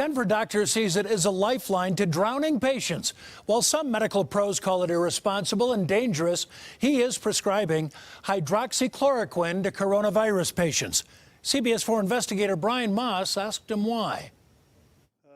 Denver doctor sees it as a lifeline to drowning patients. While some medical pros call it irresponsible and dangerous, he is prescribing hydroxychloroquine to coronavirus patients. CBS 4 investigator Brian Moss asked him why.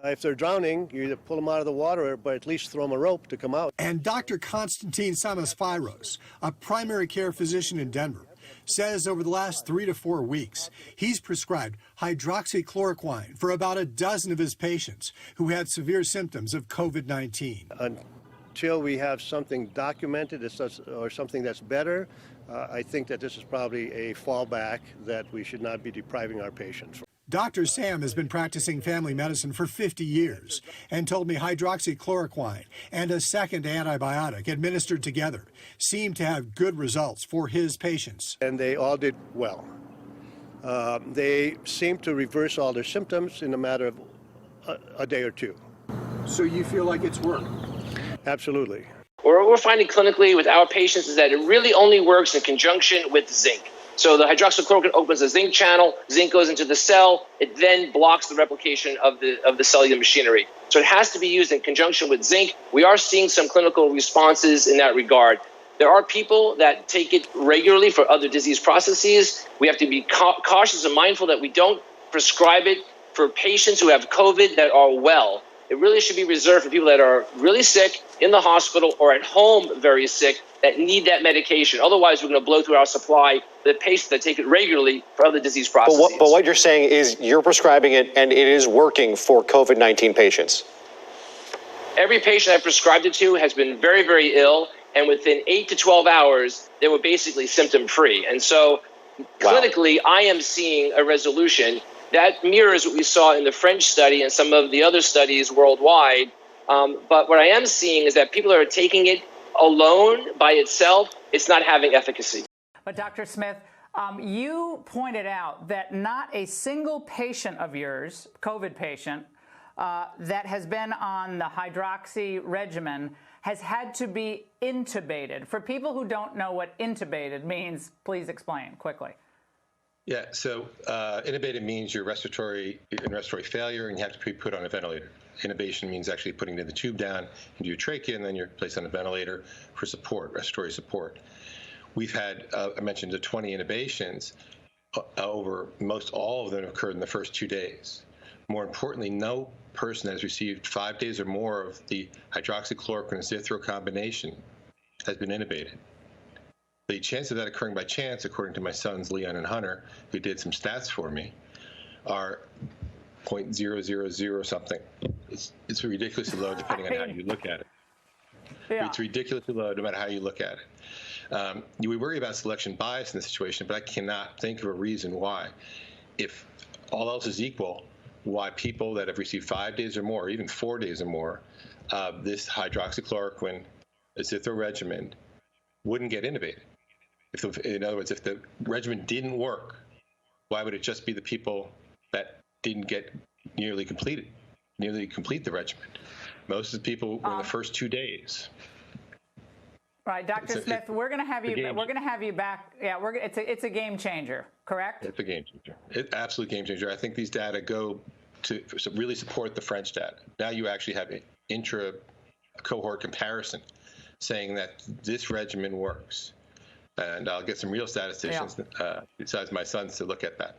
If they're drowning, you either pull them out of the water, but at least throw them a rope to come out. And Dr. Konstantin Samasfiros, a primary care physician in Denver, says over the last 3 to 4 weeks, he's prescribed hydroxychloroquine for about a dozen of his patients who had severe symptoms of COVID-19. Until we have something documented or something that's better, I think that this is probably a fallback that we should not be depriving our patients. Dr. Sam has been practicing family medicine for 50 years and told me hydroxychloroquine and a second antibiotic administered together seemed to have good results for his patients. And they all did well. They seemed to reverse all their symptoms in a matter of a day or two. So you feel like it's worked? Absolutely. What we're finding clinically with our patients is that it really only works in conjunction with zinc. So the hydroxychloroquine opens the zinc channel, zinc goes into the cell, it then blocks the replication of the cellular machinery. So it has to be used in conjunction with zinc. We are seeing some clinical responses in that regard. There are people that take it regularly for other disease processes. We have to be cautious and mindful that we don't prescribe it for patients who have COVID that are well. It really should be reserved for people that are really sick, in the hospital, or at home very sick, that need that medication. Otherwise, we're going to blow through our supply for the patients that take it regularly for other disease processes. But what you're saying is you're prescribing it and it is working for COVID-19 patients. Every patient I've prescribed it to has been very, very ill, and within 8 to 12 hours, they were basically symptom-free. And so clinically, I am seeing a resolution. That mirrors what we saw in the French study and some of the other studies worldwide. But what I am seeing is that people that are taking it alone by itself, it's not having efficacy. But Dr. Smith, you pointed out that not a single patient of yours, COVID patient, that has been on the hydroxy regimen has had to be intubated. For people who don't know what intubated means, please explain quickly. Yeah, so intubated means you're in respiratory failure and you have to be put on a ventilator. Intubation means actually putting the tube down into your trachea and then you're placed on a ventilator for support, respiratory support. We've had, I mentioned, the 20 intubations. Over most all of them occurred in the first 2 days. More importantly, no person has received 5 days or more of the hydroxychloroquine and zithro combination has been intubated. The chance of that occurring by chance, according to my sons Leon and Hunter, who did some stats for me, are 0.000 something. It's ridiculously low depending on how you look at it. Yeah. It's ridiculously low no matter how you look at it. We worry about selection bias in this situation, but I cannot think of a reason why, if all else is equal, why people that have received 5 days or more, or even 4 days or more, this hydroxychloroquine zithro regimen wouldn't get intubated. In other words, if the regimen didn't work, why would it just be the people that didn't get nearly complete the regimen? Most of the people were in the first 2 days. Right, Dr. Smith, we're going to have you. We're going to have you back. Yeah, it's a game changer, correct? It's a game changer. It's absolute game changer. I think these data go to really support the French data. Now you actually have an intra-cohort comparison saying that this regimen works. And I'll get some real statisticians besides my sons to look at that.